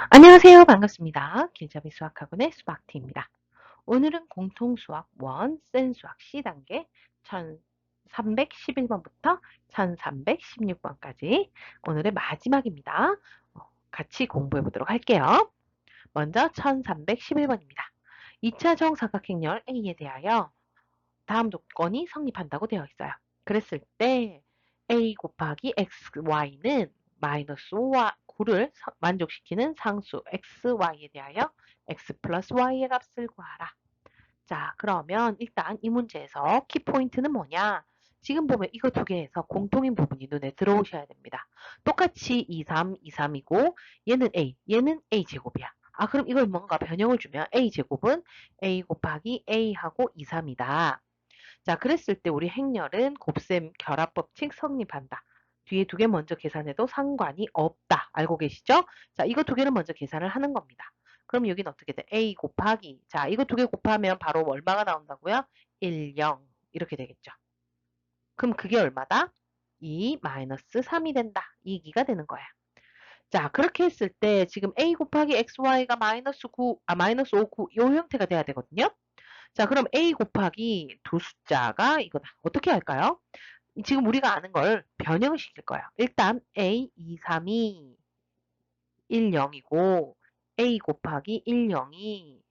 안녕하세요. 반갑습니다. 길잡이 수학학원의 수박티입니다. 오늘은 공통수학 1, 센수학 C단계 1311번부터 1316번까지 오늘의 마지막입니다. 같이 공부해 보도록 할게요. 먼저 1311번입니다. 2차 정사각형렬 A에 대하여 다음 조건이 성립한다고 되어 있어요. 그랬을 때 a 곱하기 x, y는 마이너스 9를 만족시키는 상수 x, y에 대하여 x 플러스 y의 값을 구하라. 자, 그러면 일단 이 문제에서 키포인트는 뭐냐? 지금 보면 이거 두 개에서 공통인 부분이 눈에 들어오셔야 됩니다. 똑같이 2, 3, 2, 3이고 얘는 a, 얘는 a제곱이야. 아, 그럼 이걸 뭔가 변형을 주면 a제곱은 a 곱하기 a하고 2, 3이다. 자, 그랬을 때 우리 행렬은 곱셈 결합법칙 성립한다. 뒤에 두 개 먼저 계산해도 상관이 없다. 알고 계시죠? 자, 이거 두 개를 먼저 계산을 하는 겁니다. 그럼 여기는 어떻게 돼? A 곱하기. 자, 이거 두 개 곱하면 바로 얼마가 나온다고요? 1, 0. 이렇게 되겠죠. 그럼 그게 얼마다? 2 마이너스 3이 된다. 2기가 되는 거야. 자, 그렇게 했을 때 지금 A 곱하기 XY가 마이너스 9, 마이너스 5, 9, 이 형태가 돼야 되거든요. 자, 그럼 A 곱하기 두 숫자가 이거다. 어떻게 할까요? 지금 우리가 아는 걸 변형을 시킬 거야. 일단 A 2, 3이 1, 0이고 A 곱하기 1, 0이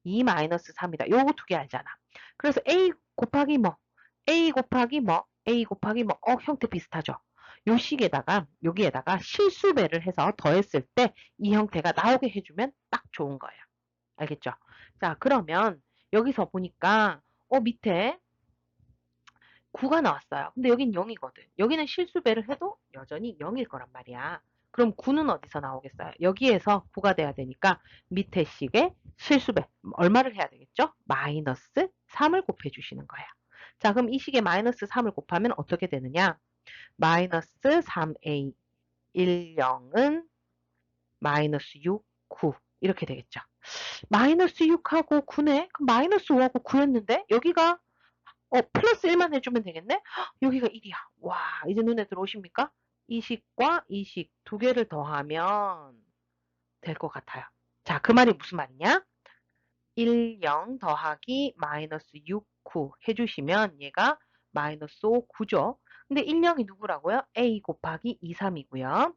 2 마이너스 3이다. 요거 두 개 알잖아. 그래서 A 곱하기 뭐? A 곱하기 뭐? A 곱하기 뭐? 형태 비슷하죠? 요 식에다가 여기에다가 실수배를 해서 더했을 때 이 형태가 나오게 해주면 딱 좋은 거예요. 알겠죠? 자, 그러면 여기서 보니까 밑에 9가 나왔어요. 근데 여긴 0이거든. 여기는 실수배를 해도 여전히 0일 거란 말이야. 그럼 9는 어디서 나오겠어요? 여기에서 9가 돼야 되니까 밑에 식에 실수배 얼마를 해야 되겠죠? 마이너스 3을 곱해 주시는 거예요. 자, 그럼 이 식에 마이너스 3을 곱하면 어떻게 되느냐? 마이너스 3a 1, 0은 마이너스 6, 9 이렇게 되겠죠. 마이너스 6하고 9네? 그럼 마이너스 5하고 9였는데 여기가 플러스 1만 해주면 되겠네? 헉, 여기가 1이야. 와, 이제 눈에 들어오십니까? 이 식과 이 식 두 개를 더하면 될 것 같아요. 자, 그 말이 무슨 말이냐? 1, 0 더하기 마이너스 6, 9 해주시면 얘가 마이너스 5, 9죠. 근데 1, 0이 누구라고요? A 곱하기 2, 3이고요.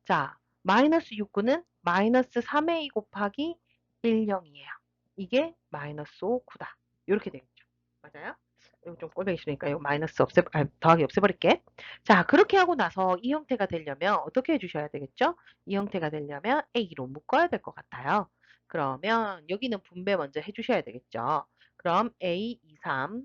자, 마이너스 6, 9는 마이너스 3A 곱하기 1, 0이에요. 이게 마이너스 5, 9다. 이렇게 되겠죠. 맞아요? 이거 좀 꼴보기 싫으니까 이거 마이너스 더하기 없애버릴게. 자, 그렇게 하고 나서 이 형태가 되려면 어떻게 해주셔야 되겠죠? 이 형태가 되려면 A로 묶어야 될 것 같아요. 그러면 여기는 분배 먼저 해주셔야 되겠죠. 그럼 A 2, 3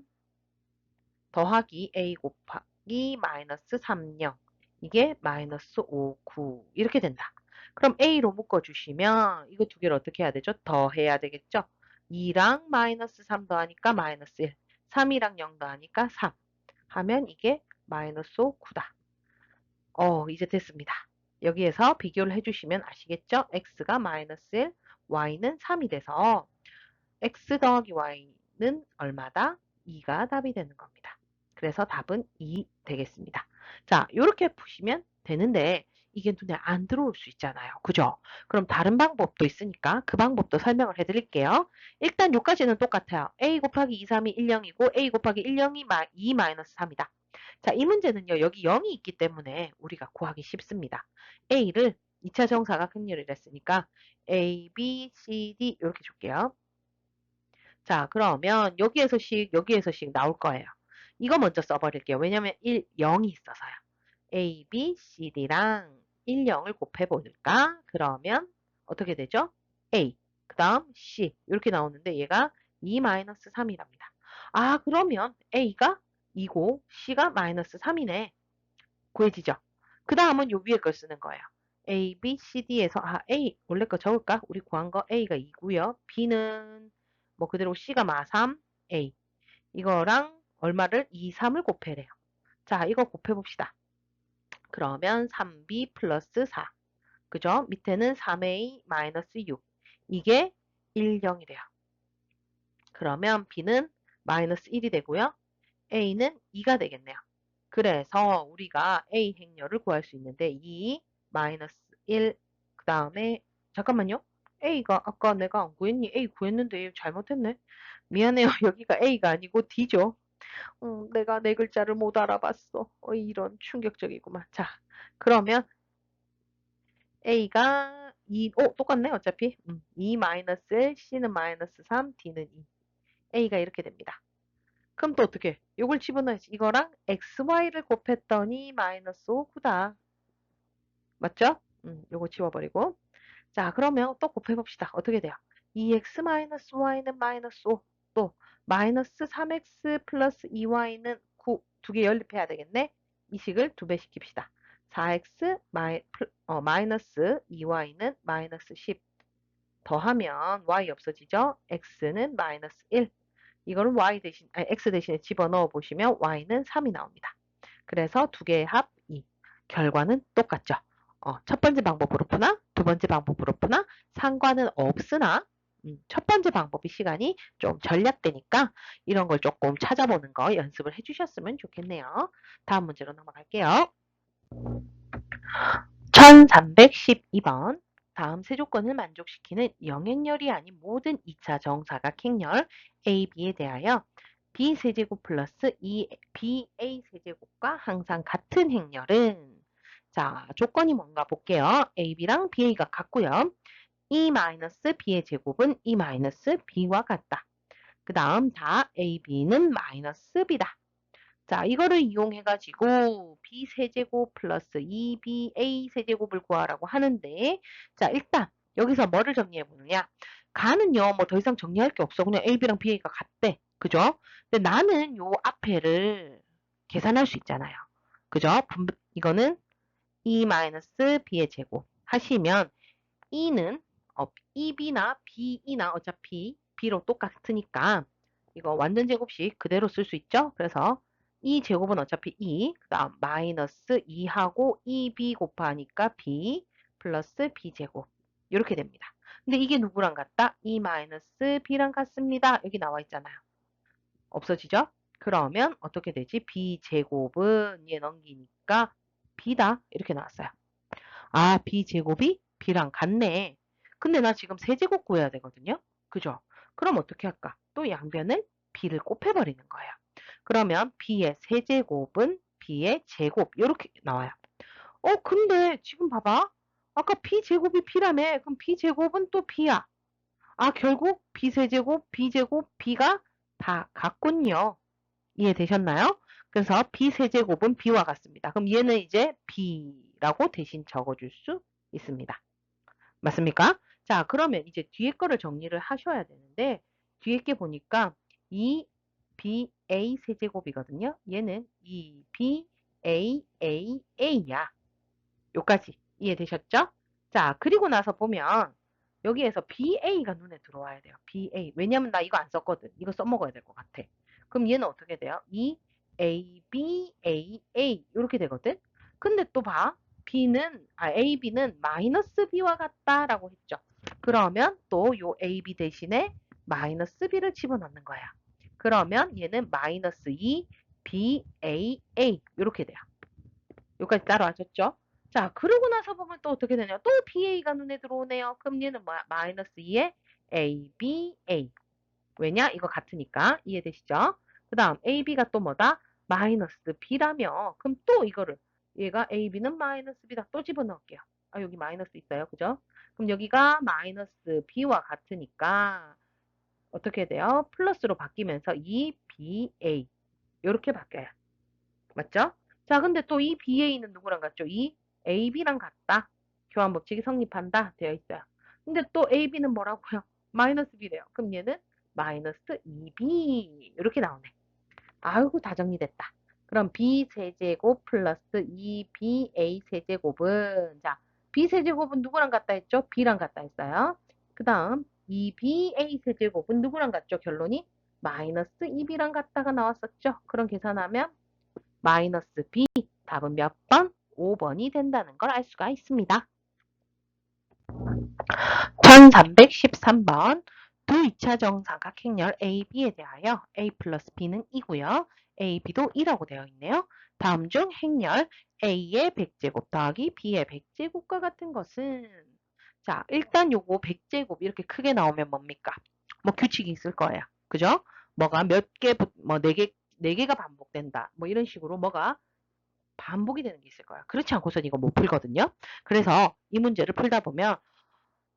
더하기 A 곱하기 마이너스 3, 0 이게 마이너스 5, 9 이렇게 된다. 그럼 A로 묶어주시면 이거 두 개를 어떻게 해야 되죠? 더해야 되겠죠? 2랑 마이너스 3 더하니까 마이너스 1 3이랑 0 더하니까 3 하면 이게 마이너스 5, 9다. 이제 됐습니다. 여기에서 비교를 해주시면 아시겠죠? x가 마이너스 1, y는 3이 돼서 x 더하기 y는 얼마다? 2가 답이 되는 겁니다. 그래서 답은 2 되겠습니다. 자, 이렇게 푸시면 되는데 이게 눈에 안 들어올 수 있잖아요. 그죠? 그럼 다른 방법도 있으니까 그 방법도 설명을 해드릴게요. 일단 요까지는 똑같아요. a 곱하기 2, 3이 1, 0이고 a 곱하기 1, 0이 2 마이너스 3이다. 자, 이 문제는요. 여기 0이 있기 때문에 우리가 구하기 쉽습니다. a를 2차 정사각형렬이라 했으니까 a, b, c, d 이렇게 줄게요. 자, 그러면 여기에서씩 나올 거예요. 이거 먼저 써버릴게요. 왜냐면 1, 0이 있어서요. A, B, C, D랑 1, 0을 곱해보니까 그러면 어떻게 되죠? A, 그 다음 C 이렇게 나오는데 얘가 2-3이랍니다. 아, 그러면 A가 2고 C가 마이너스 3이네. 구해지죠? 그 다음은 요 위에 걸 쓰는 거예요. A, B, C, D에서 A 원래 거 적을까? 우리 구한 거 A가 2고요. B는 뭐 그대로 C가 3, A 이거랑 얼마를 2, 3을 곱해래요. 자, 이거 곱해봅시다. 그러면 3B 플러스 4. 그죠? 밑에는 3A 마이너스 6. 이게 1, 0이래요. 그러면 B는 마이너스 1이 되고요. A는 2가 되겠네요. 그래서 우리가 A 행렬을 구할 수 있는데 2 마이너스 1 그 다음에 잠깐만요. A가 아까 내가 안 구했니? A 구했는데 잘못했네. 미안해요. 여기가 A가 아니고 D죠. 내가 네 글자를 못 알아봤어. 이런 충격적이구만. 자, 그러면 A가 2, 똑같네, 어차피. 2 마이너스 1, C는 마이너스 3, D는 2. A가 이렇게 됩니다. 그럼 또 어떻게? 요걸 집어넣어야지. 이거랑 XY를 곱했더니 마이너스 5구다. 맞죠? 요거 지워버리고. 자, 그러면 또 곱해봅시다. 어떻게 돼요? 2x 마이너스 y는 마이너스 5. 또 마이너스 3x 플러스 2y는 9. 두 개 연립해야 되겠네. 이 식을 두 배 시킵시다. 4x 마이너스 2y는 마이너스 10. 더하면 y 없어지죠? x는 마이너스 1. 이거를 x 대신에 집어넣어 보시면 y는 3이 나옵니다. 그래서 두 개의 합 2. 결과는 똑같죠. 첫 번째 방법으로 푸나 두 번째 방법으로 푸나 상관은 없으나 첫 번째 방법이 시간이 좀 절약되니까 이런 걸 조금 찾아보는 거 연습을 해주셨으면 좋겠네요. 다음 문제로 넘어갈게요. 1312번. 다음 세 조건을 만족시키는 영행열이 아닌 모든 2차 정사각행렬 AB에 대하여 B세제곱 플러스 BA 세제곱과 항상 같은 행렬은 자, 조건이 뭔가 볼게요. AB랑 BA가 같고요. E 마이너스 B의 제곱은 E 마이너스 B와 같다. 그 다음 다 AB는 마이너스 B다. 자, 이거를 이용해가지고 B 세제곱 플러스 2BA 세제곱을 구하라고 하는데, 자, 일단 여기서 뭐를 정리해 보느냐? 가는요, 뭐 더 이상 정리할 게 없어. 그냥 AB랑 BA가 같대. 그죠? 근데 나는 요 앞에를 계산할 수 있잖아요. 그죠? 이거는 E-B의 제곱 하시면 E는 EB나 BE나 어차피 B로 똑같으니까 이거 완전 제곱식 그대로 쓸 수 있죠? 그래서 이 제곱은 어차피 2, 그 다음 마이너스 2하고 2b 곱하니까 b 플러스 b제곱 이렇게 됩니다. 근데 이게 누구랑 같다? 2 마이너스 b랑 같습니다. 여기 나와 있잖아요. 없어지죠? 그러면 어떻게 되지? b제곱은 얘 넘기니까 b다 이렇게 나왔어요. 아, b제곱이 b랑 같네. 근데 나 지금 세제곱 구해야 되거든요. 그죠? 그럼 어떻게 할까? 또 양변을 b를 곱해버리는 거예요. 그러면 b의 세제곱은 b의 제곱 이렇게 나와요. 근데 지금 봐봐. 아까 b제곱이 b라며. 그럼 b제곱은 또 b야. 아, 결국 b세제곱, b제곱, b가 다 같군요. 이해되셨나요? 그래서 b세제곱은 b와 같습니다. 그럼 얘는 이제 b라고 대신 적어줄 수 있습니다. 맞습니까? 자, 그러면 이제 뒤에 거를 정리를 하셔야 되는데 뒤에 게 보니까 2ba 세제곱이거든요. 얘는 2baaa야. 요까지 이해되셨죠? 자, 그리고 나서 보면 여기에서 BA가 눈에 들어와야 돼요. BA. 왜냐면 나 이거 안 썼거든. 이거 써먹어야 될 것 같아. 그럼 얘는 어떻게 돼요? ABAA 이렇게 되거든. 근데 또 봐. AB는 마이너스 B와 같다라고 했죠. 그러면 또 요 AB 대신에 마이너스 B를 집어넣는 거야. 그러면 얘는 마이너스 2 BAA 이렇게 돼요. 여기까지 따라와줬죠? 자, 그러고 나서 보면 또 어떻게 되냐? 또 BA가 눈에 들어오네요. 그럼 얘는 마이너스 2에 ABA. 왜냐? 이거 같으니까. 이해되시죠? 그 다음 AB가 또 뭐다? 마이너스 B라며. 그럼 또 이거를 얘가 AB는 마이너스 B다. 또 집어넣을게요. 아, 여기 마이너스 있어요. 그죠? 그럼 여기가 마이너스 B와 같으니까 어떻게 돼요? 플러스로 바뀌면서 2BA. 이렇게 바뀌어요. 맞죠? 자, 근데 또 이 BA는 누구랑 같죠? 이 AB랑 같다. 교환 법칙이 성립한다. 되어 있어요. 근데 또 AB는 뭐라고요? 마이너스 B래요. 그럼 얘는 마이너스 2B. 이렇게 나오네. 아이고, 다 정리됐다. 그럼 B 세제곱 플러스 2BA 세제곱은, 자, B 세제곱은 누구랑 같다 했죠? B랑 같다 했어요. 그 다음, 2BA 세제곱은 누구랑 같죠? 결론이 마이너스 2B랑 같다가 나왔었죠? 그럼 계산하면 마이너스 B 답은 몇 번? 5번이 된다는 걸 알 수가 있습니다. 1313번 두 2차 정사각행렬 AB에 대하여 A 플러스 B는 2고요. A, B도 2라고 되어 있네요. 다음 중 행렬 A의 100제곱 더하기 B의 100제곱과 같은 것은 자, 일단 요거 100제곱 이렇게 크게 나오면 뭡니까? 뭐 규칙이 있을 거예요. 그죠? 뭐가 몇 개, 뭐 4개, 4개가 반복된다. 뭐 이런 식으로 뭐가 반복이 되는 게 있을 거야. 그렇지 않고선 이거 못 풀거든요. 그래서 이 문제를 풀다 보면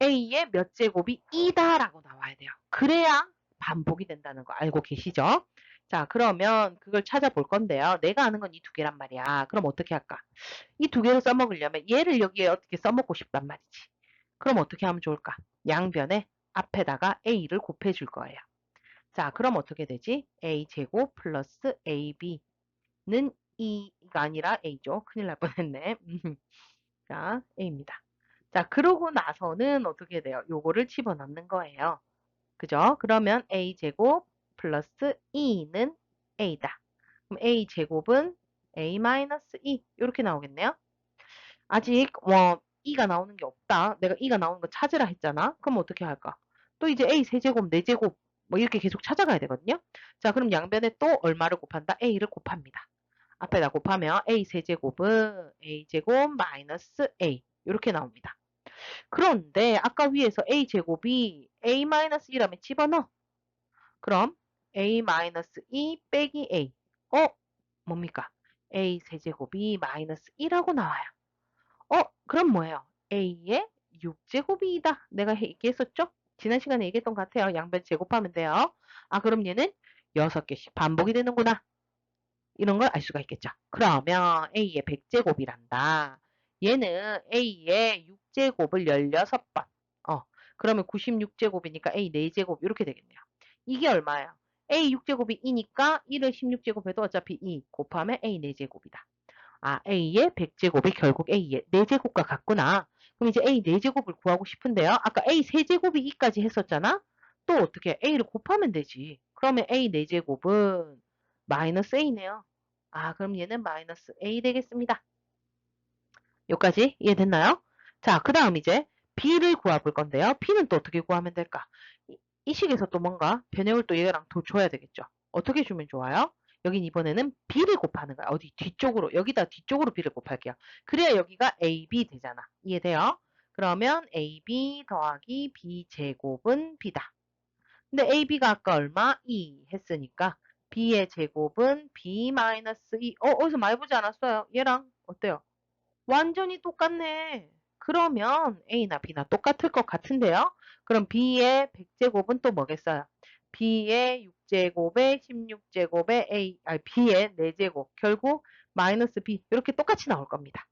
A의 몇 제곱이 2다라고 나와야 돼요. 그래야 반복이 된다는 거 알고 계시죠? 자, 그러면 그걸 찾아볼 건데요. 내가 아는 건 이 두 개란 말이야. 그럼 어떻게 할까? 이 두 개를 써먹으려면 얘를 여기에 어떻게 써먹고 싶단 말이지. 그럼 어떻게 하면 좋을까? 양변에 앞에다가 A를 곱해줄 거예요. 자, 그럼 어떻게 되지? A제곱 플러스 AB는 2가 아니라 A죠. 큰일 날 뻔했네. 자, A입니다. 자, 그러고 나서는 어떻게 돼요? 요거를 집어넣는 거예요. 그죠? 그러면 A제곱 플러스 2는 A다. 그럼 A제곱은 A-2 이렇게 나오겠네요. 아직 뭐 2가 나오는 게 없다. 내가 2가 나오는 거 찾으라 했잖아. 그럼 어떻게 할까? 또 이제 A 세제곱, 4제곱 뭐 이렇게 계속 찾아가야 되거든요. 자, 그럼 양변에 또 얼마를 곱한다? A를 곱합니다. 앞에다 곱하면 A 세제곱은 A제곱 마이너스 A 이렇게 나옵니다. 그런데 아까 위에서 A제곱이 A-2라면 집어넣어. 그럼 A-2 빼기 A. 뭡니까? A 세제곱이 마이너스 2라고 나와요. 그럼 뭐예요? A의 6제곱이다. 내가 얘기했었죠? 지난 시간에 얘기했던 것 같아요. 양변 제곱하면 돼요. 아, 그럼 얘는 6개씩 반복이 되는구나. 이런 걸 알 수가 있겠죠. 그러면 A의 100제곱이란다. 얘는 A의 6제곱을 16번. 그러면 96제곱이니까 A 4제곱 이렇게 되겠네요. 이게 얼마예요? A 6제곱이 2니까 1을 16제곱해도 어차피 2 곱하면 A 4제곱이다. 아, A의 100제곱이 결국 A의 4제곱과 같구나. 그럼 이제 A 4제곱을 구하고 싶은데요. 아까 A 3제곱이 2까지 했었잖아. 또 어떻게 A를 곱하면 되지. 그러면 A 4제곱은 마이너스 A네요. 아, 그럼 얘는 마이너스 A 되겠습니다. 여기까지 이해됐나요? 자, 그 다음 이제 B를 구해볼 건데요. B는 또 어떻게 구하면 될까? 이 식에서 또 뭔가 변형을 또 얘랑 더 줘야 되겠죠. 어떻게 주면 좋아요? 여긴 이번에는 B를 곱하는 거야. 어디 뒤쪽으로, 여기다 뒤쪽으로 B를 곱할게요. 그래야 여기가 AB 되잖아. 이해돼요? 그러면 AB 더하기 B 제곱은 B다. 근데 AB가 아까 얼마? 2 했으니까 B의 제곱은 B 마이너스 2. 어디서 많이 보지 않았어요? 얘랑 어때요? 완전히 똑같네. 그러면 A나 B나 똑같을 것 같은데요? 그럼 B의 100제곱은 또 뭐겠어요? B의 6제곱에 16제곱에 B의 4제곱. 결국 마이너스 B. 이렇게 똑같이 나올 겁니다.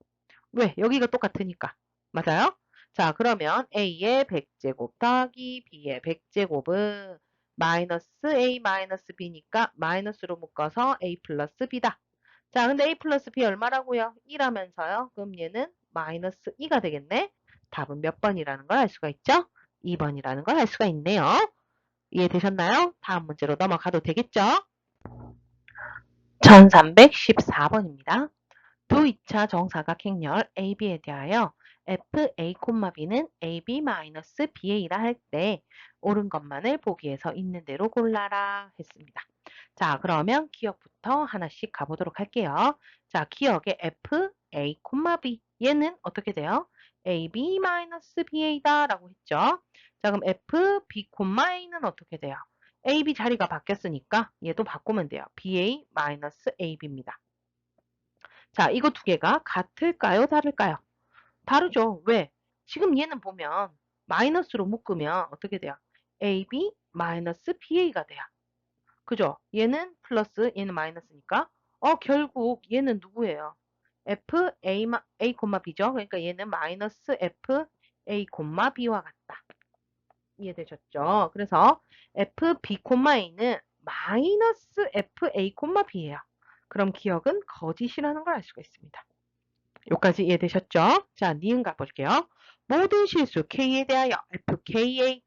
왜? 여기가 똑같으니까. 맞아요? 자, 그러면 A의 100제곱 더하기 B의 100제곱은 마이너스 A 마이너스 B니까 마이너스로 묶어서 A 플러스 B다. 자, 근데 A 플러스 B 얼마라고요? 2라면서요. 그럼 얘는 마이너스 2가 되겠네. 답은 몇 번이라는 걸 알 수가 있죠? 2번이라는 걸 알 수가 있네요. 이해되셨나요? 다음 문제로 넘어가도 되겠죠? 1314번입니다. 두 2차 정사각행렬 AB에 대하여 FA, B는 AB-BA라 할 때 옳은 것만을 보기에서 있는 대로 골라라 했습니다. 자, 그러면 기억부터 하나씩 가보도록 할게요. 자, 기억의 FA, B 얘는 어떻게 돼요? AB-BA다 라고 했죠. 자, 그럼 FB, A는 어떻게 돼요? AB 자리가 바뀌었으니까 얘도 바꾸면 돼요. BA-AB입니다. 자, 이거 두 개가 같을까요? 다를까요? 다르죠. 왜? 지금 얘는 보면 마이너스로 묶으면 어떻게 돼요? AB 마이너스 BA가 돼요. 그죠? 얘는 플러스, 얘는 마이너스니까 결국 얘는 누구예요? F, A, B죠? 그러니까 얘는 마이너스 F, A, B와 같다. 이해되셨죠? 그래서 F, B, A는 마이너스 F, A, B예요. 그럼 기억은 거짓이라는 걸 알 수가 있습니다. 여기까지 이해되셨죠? 자, 니은 가볼게요. 모든 실수 K에 대하여 FKA,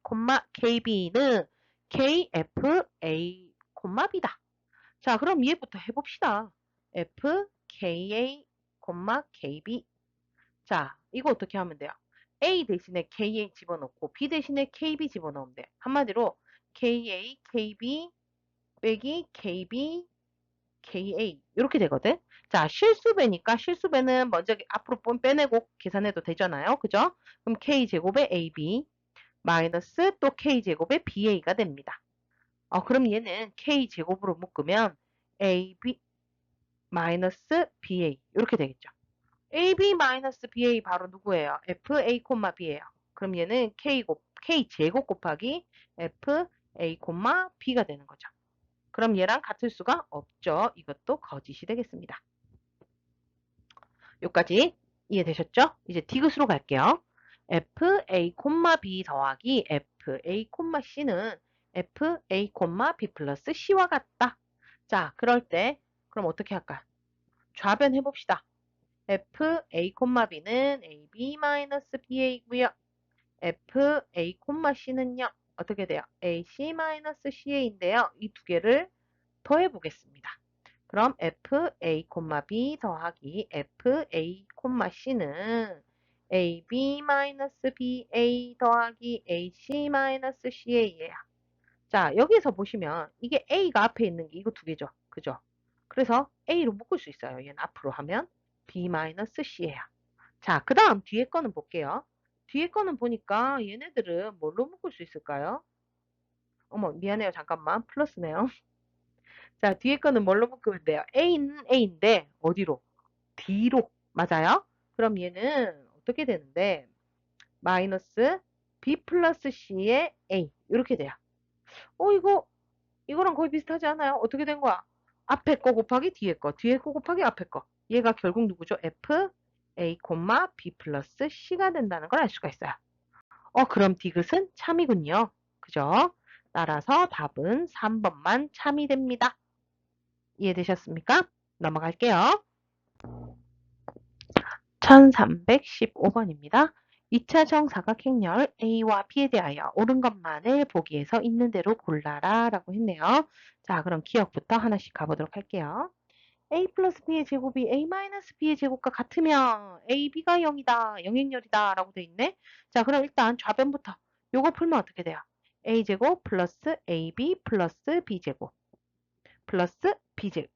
KB는 KFA, B다. 자, 그럼 얘부터 해봅시다. FKA, KB. 자, 이거 어떻게 하면 돼요? A 대신에 KA 집어넣고 B 대신에 KB 집어넣으면 돼. 한마디로 KA, KB 빼기 KB KA 이렇게 되거든. 자, 실수배니까 실수배는 먼저 앞으로 빼내고 계산해도 되잖아요. 그죠? 그럼 K제곱의 AB 마이너스 또 K제곱의 BA가 됩니다. 그럼 얘는 K제곱으로 묶으면 AB 마이너스 BA 이렇게 되겠죠. AB 마이너스 BA 바로 누구예요? FA, B예요. 그럼 얘는 K제곱 곱하기 FA, B가 되는 거죠. 그럼 얘랑 같을 수가 없죠. 이것도 거짓이 되겠습니다. 여기까지 이해되셨죠? 이제 디귿으로 갈게요. FA, B 더하기 FA, C는 FA, B 플러스 C와 같다. 자, 그럴 때 그럼 어떻게 할까? 좌변 해봅시다. FA, B는 AB-BA고요. FA, C는요. 어떻게 돼요? AC-CA인데요. 이 두 개를 더해 보겠습니다. 그럼 FA, B 더하기 FA, C는 AB-BA 더하기 AC-CA예요. 자, 여기에서 보시면 이게 A가 앞에 있는 게 이거 두 개죠. 그죠? 그래서 A로 묶을 수 있어요. 얘는 앞으로 하면 B-C예요. 자, 그 다음 뒤에 거는 볼게요. 뒤에 거는 보니까 얘네들은 뭘로 묶을 수 있을까요? 어머, 미안해요. 잠깐만. 플러스네요. 자, 뒤에 거는 뭘로 묶으면 돼요? A는 A인데 어디로? D로. 맞아요? 그럼 얘는 어떻게 되는데 마이너스 B 플러스 C의 A 이렇게 돼요. 이거랑 거의 비슷하지 않아요? 어떻게 된 거야? 앞에 거 곱하기 뒤에 거, 뒤에 거 곱하기 앞에 거. 얘가 결국 누구죠? F, A, B 플러스 C가 된다는 걸 알 수가 있어요. 그럼 디귿은 참이군요. 그죠? 따라서 답은 3번만 참이 됩니다. 이해되셨습니까? 넘어갈게요. 1315번입니다. 2차 정사각행렬 A와 B에 대하여 옳은 것만을 보기에서 있는 대로 골라라 라고 했네요. 자, 그럼 기억부터 하나씩 가보도록 할게요. A 플러스 B의 제곱이 A 마이너스 B의 제곱과 같으면 AB가 0이다, 영행렬이다 라고 돼 있네. 자, 그럼 일단 좌변부터 요거 풀면 어떻게 돼요? A제곱 플러스 AB 플러스 B제곱 플러스 B제곱,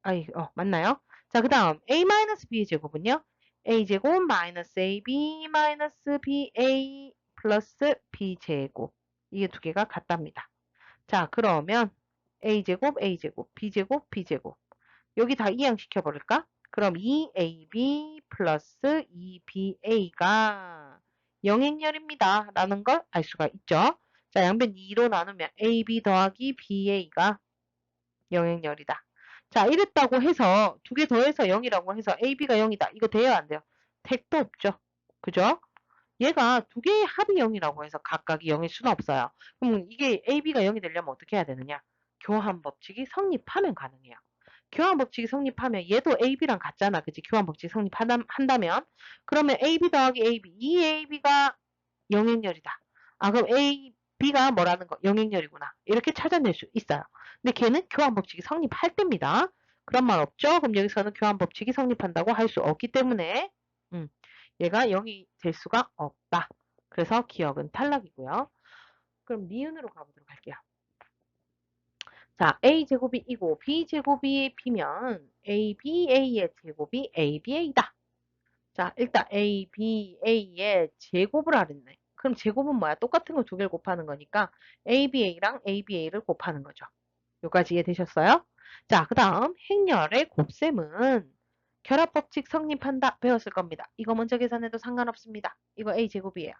맞나요? 자, 그 다음 A 마이너스 B의 제곱은요? A제곱 마이너스 AB 마이너스 BA 플러스 B제곱 이게 두 개가 같답니다. 자, 그러면 A제곱 A제곱 B제곱 B제곱 여기 다 이항시켜 버릴까? 그럼 2AB 플러스 2BA가 영행렬입니다. 라는 걸 알 수가 있죠. 자, 양변 2로 나누면 AB 더하기 BA가 영행렬이다. 자, 이랬다고 해서 두 개 더해서 0이라고 해서 AB가 0이다. 이거 돼요? 안 돼요? 택도 없죠. 그죠? 얘가 두 개의 합이 0이라고 해서 각각이 0일 수는 없어요. 그럼 이게 AB가 0이 되려면 어떻게 해야 되느냐? 교환 법칙이 성립하면 가능해요. 교환 법칙이 성립하면 얘도 AB랑 같잖아. 그치? 교환 법칙이 성립한다면 그러면 AB 더하기 AB 2AB가 영행렬이다. 그럼 AB가 뭐라는 거? 영행렬이구나. 이렇게 찾아낼 수 있어요. 근데 걔는 교환 법칙이 성립할 때입니다. 그런 말 없죠? 그럼 여기서는 교환 법칙이 성립한다고 할 수 없기 때문에 얘가 0이 될 수가 없다. 그래서 기억은 탈락이고요. 그럼 니은으로 가보도록 할게요. 자, A제곱이 이고 B제곱이 B면 ABA의 제곱이 ABA다. 자, 일단 ABA의 제곱을 하랬네. 그럼 제곱은 뭐야? 똑같은 거 두 개를 곱하는 거니까 ABA랑 ABA를 곱하는 거죠. 여기까지 이해되셨어요? 자, 그 다음 행렬의 곱셈은 결합법칙 성립한다 배웠을 겁니다. 이거 먼저 계산해도 상관없습니다. 이거 A제곱이에요.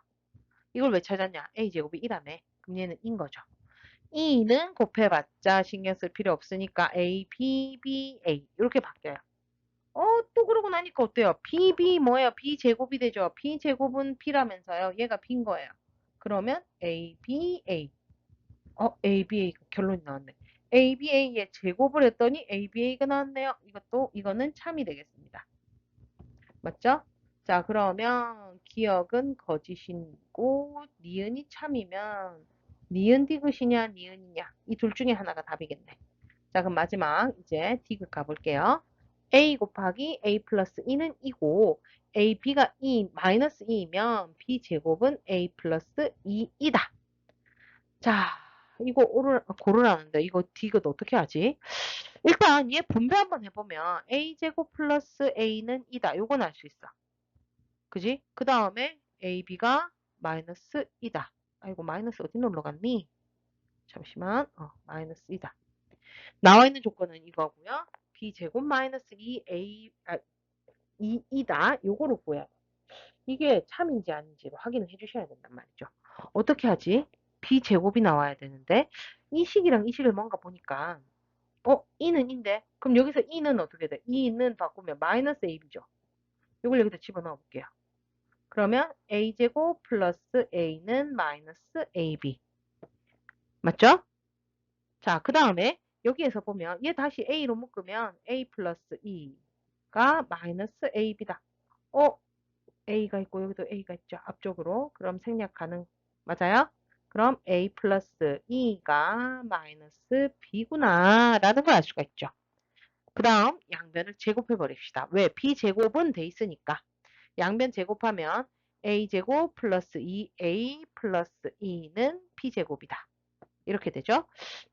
이걸 왜 찾았냐? A제곱이 1하네. 그럼 얘는 인 거죠. 2는 곱해봤자 신경 쓸 필요 없으니까 A, B, B, A 이렇게 바뀌어요. 또 그러고 나니까 어때요? B, B 뭐예요? B 제곱이 되죠. B 제곱은 B라면서요. 얘가 B인 거예요. 그러면 A, B, A. A, B, A 결론이 나왔네. A, B, A의 제곱을 했더니 A, B, A가 나왔네요. 이거는 참이 되겠습니다. 맞죠? 자, 그러면 기억은 거짓이고 니은이 참이면 니은 디귿이냐 니은이냐 이 둘 중에 하나가 답이겠네. 자, 그럼 마지막 이제 디귿 가볼게요. A 곱하기 A 플러스 2는 2고 A, B가 2, 마이너스 2이면 B 제곱은 A 플러스 2이다. 자, 이거 고르라는데 이거 디귿 어떻게 하지? 일단 얘 분배 한번 해보면 a제곱 플러스 a는 이다. 요건 알 수 있어. 그지? 그 다음에 ab가 마이너스 이다. 아이고 마이너스 어디 놀러 갔니? 잠시만. 마이너스 이다. 나와 있는 조건은 이거고요. b제곱 마이너스 2다. 요거로 구해야 돼. 이게 참인지 아닌지 확인을 해주셔야 된단 말이죠. 어떻게 하지? b제곱이 나와야 되는데 이 식이랑 이 식을 뭔가 보니까 2는 인데 그럼 여기서 2는 어떻게 돼? 2는 바꾸면 마이너스 ab죠. 이걸 여기다 집어넣어 볼게요. 그러면 a제곱 플러스 a는 마이너스 ab. 맞죠? 자, 그 다음에 여기에서 보면 얘 다시 a로 묶으면 a 플러스 2가 마이너스 ab다. a가 있고 여기도 a가 있죠. 앞쪽으로. 그럼 생략 가능. 맞아요? 그럼 a 플러스 2가 마이너스 b구나 라는 걸 알 수가 있죠. 그 다음 양변을 제곱해 버립시다. 왜? b제곱은 돼 있으니까. 양변 제곱하면 a제곱 플러스 2a 플러스 2는 b제곱이다. 이렇게 되죠.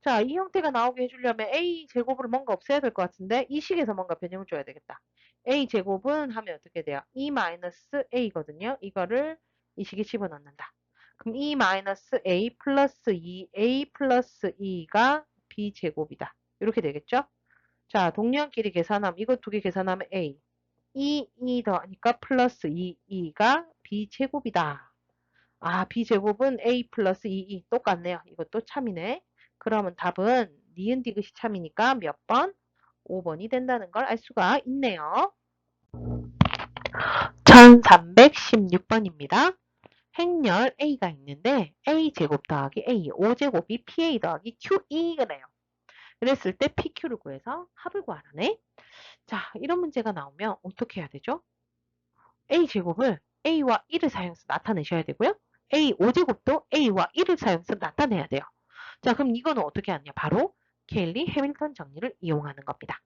자, 이 형태가 나오게 해주려면 a제곱으로 뭔가 없애야 될 것 같은데 이 식에서 뭔가 변형을 줘야 되겠다. a제곱은 하면 어떻게 돼요? 2 마이너스 a거든요. 이거를 이 식에 집어넣는다. 그럼 2 마이너스 a 플러스 2a 플러스 2가 b제곱이다. 이렇게 되겠죠? 자, 동량끼리 계산하면 이거 두 개 계산하면 a 2 더하니까 플러스 2가 b제곱이다. 아, b제곱은 a 플러스 2 똑같네요. 이것도 참이네. 그러면 답은 니은 디귿이 참이니까 몇 번? 5번이 된다는 걸 알 수가 있네요. 1316번입니다. 행렬 a가 있는데 a제곱 더하기 a 5제곱이 pa 더하기 qe래요. 그랬을 때 pq를 구해서 합을 구하라네. 자, 이런 문제가 나오면 어떻게 해야 되죠? a제곱을 a와 1을 사용해서 나타내셔야 되고요. a 5제곱도 a와 1을 사용해서 나타내야 돼요. 자, 그럼 이거는 어떻게 하냐? 바로 케일리 해밀턴 정리를 이용하는 겁니다.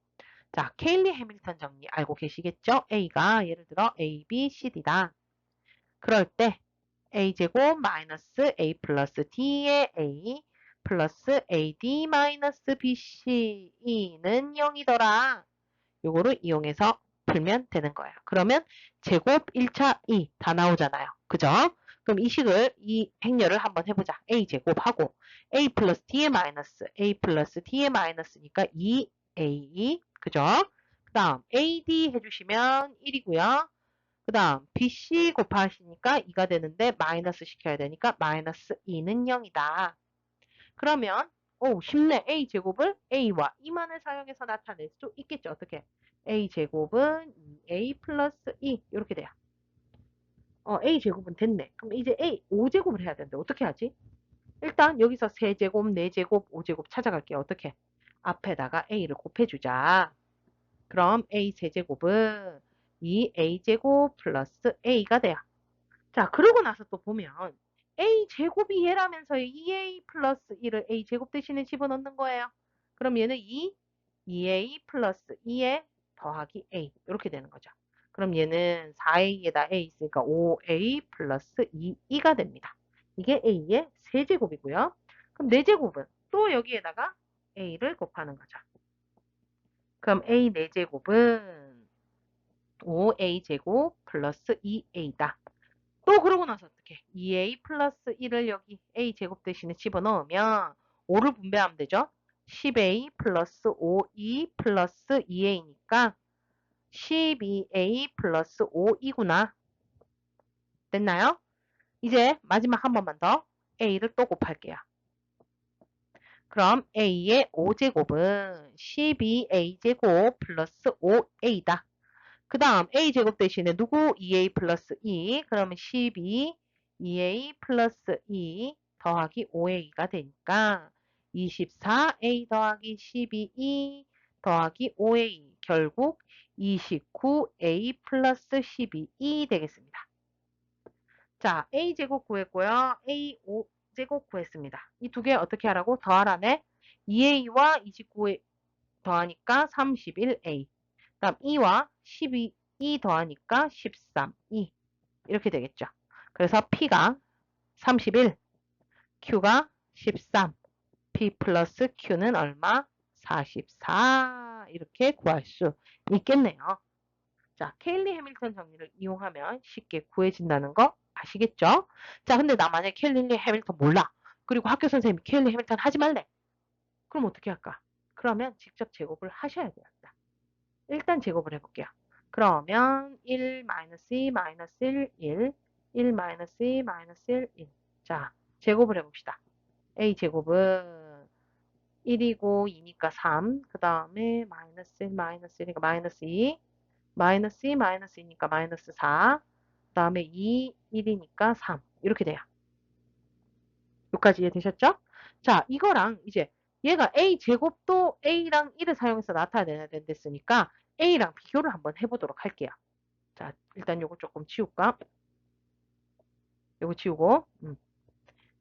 자, 케일리 해밀턴 정리 알고 계시겠죠? a가 예를 들어 a, b, c, d다. 그럴 때 a제곱 마이너스 a 플러스 d의 a 플러스 ad 마이너스 bc는 0이더라. 요거를 이용해서 풀면 되는 거예요. 그러면 제곱 1차 2 다 나오잖아요. 그죠? 그럼 이 식을 이 행렬을 한번 해보자. a제곱하고 a 플러스 d의 마이너스 a 플러스 d의 마이너스니까 2a 그죠? 그 다음 ad 해주시면 1이고요. 그 다음 bc 곱하시니까 2가 되는데 마이너스 시켜야 되니까 마이너스 2는 0이다. 그러면 쉽네. a제곱을 a와 2만을 사용해서 나타낼 수 있겠죠. 어떻게? a제곱은 2a 플러스 2 이렇게 돼요. a제곱은 됐네. 그럼 이제 5제곱을 해야 되는데 어떻게 하지? 일단 여기서 세제곱, 네제곱, 5제곱 찾아갈게요. 어떻게? 앞에다가 a를 곱해주자. 그럼 a 세제곱은 2a제곱 플러스 a가 돼요. 자, 그러고 나서 또 보면 a제곱이 얘라면서 2a 플러스 1을 a제곱 대신에 집어넣는 거예요. 그럼 얘는 2a 플러스 2에 더하기 a 이렇게 되는 거죠. 그럼 얘는 4a에다 a 있으니까 5a 플러스 2가 됩니다. 이게 a의 세제곱이고요. 그럼 4제곱은 또 여기에다가 a를 곱하는 거죠. 그럼 a 4제곱은 5a제곱 플러스 2a다. 또 그러고 나서 어떻게? 2a 플러스 1을 여기 a 제곱 대신에 집어넣으면 5를 분배하면 되죠. 10a 플러스 5e 플러스 2a니까 12a 플러스 5이구나. 됐나요? 이제 마지막 한 번만 더 a를 또 곱할게요. 그럼 a의 5제곱은 12a제곱 플러스 5a다. 그 다음 a제곱 대신에 누구? 2a 플러스 2. 그러면 12 2a 플러스 2 더하기 5a가 되니까 24a 더하기 12e 더하기 5a 결국 29a 플러스 12e 되겠습니다. 자, a제곱 구했고요. a 5제곱 구했습니다. 이 두 개 어떻게 하라고? 더하라네. 2a와 29 더하니까 31a. 다음 2와 12 더하니까 13, 이렇게 되겠죠. 그래서 P가 31, Q가 13, P 플러스 Q는 얼마? 44 이렇게 구할 수 있겠네요. 자, 케일리 해밀턴 정리를 이용하면 쉽게 구해진다는 거 아시겠죠? 자, 근데 나 만약에 케일리 해밀턴 몰라. 그리고 학교 선생님이 케일리 해밀턴 하지 말래. 그럼 어떻게 할까? 그러면 직접 제곱을 하셔야 돼요. 일단 제곱을 해볼게요. 그러면 1 마이너스 2 마이너스 1, 1, 1 마이너스 2 마이너스 1, 1. 자, 제곱을 해봅시다. A 제곱은 1이고 2니까 3. 그 다음에 마이너스 1 마이너스 1이니까 마이너스 2. 마이너스 2 마이너스 2니까 마이너스 4. 그 다음에 2, 1이니까 3. 이렇게 돼요. 여기까지 이해되셨죠? 자, 이거랑 이제 얘가 A 제곱도 A랑 1을 사용해서 나타내야 된댔으니까 A랑 비교를 한번 해보도록 할게요. 자, 일단 요거 조금 치울까? 요거 치우고,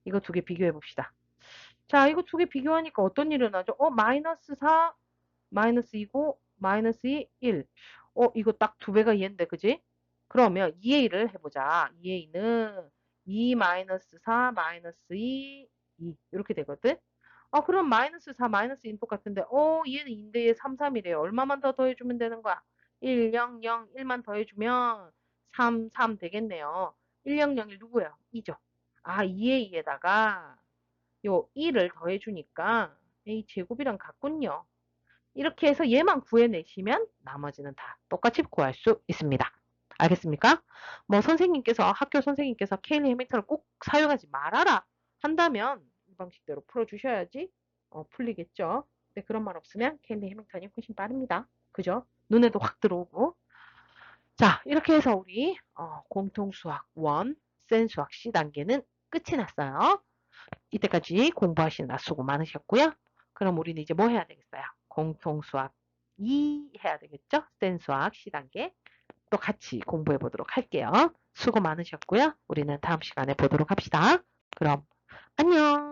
이거 두 개 비교해 봅시다. 자, 이거 두 개 비교하니까 어떤 일이 일어나죠? 마이너스 4, 마이너스 2고, 마이너스 2, 1. 이거 딱 두 배가 얘인데, 그지? 그러면 2A를 해보자. 2A는 2 마이너스 4 마이너스 2, 2. 이렇게 되거든? 그럼 마이너스 4, 마이너스 2는 똑같은데, 얘는 2인데 얘 3, 3이래요. 얼마만 더 더해주면 되는 거야? 1, 0, 0, 1만 더해주면 3, 3 되겠네요. 1, 0, 0, 1 누구예요? 2죠. 2A에다가 요 1을 더해주니까 A 제곱이랑 같군요. 이렇게 해서 얘만 구해내시면 나머지는 다 똑같이 구할 수 있습니다. 알겠습니까? 뭐 선생님께서 학교 선생님께서 케일리 해밀턴을 꼭 사용하지 말아라 한다면 이 방식대로 풀어주셔야지 풀리겠죠. 근데 그런 말 없으면 케일리 해밀턴이 훨씬 빠릅니다. 그죠? 눈에도 확 들어오고. 자, 이렇게 해서 우리 공통수학 1, 센수학 C 단계는 끝이 났어요. 이때까지 공부하시느라 수고 많으셨고요. 그럼 우리는 이제 뭐 해야 되겠어요? 공통수학 2 해야 되겠죠? 센수학 C단계 또 같이 공부해 보도록 할게요. 수고 많으셨고요. 우리는 다음 시간에 보도록 합시다. 그럼 안녕.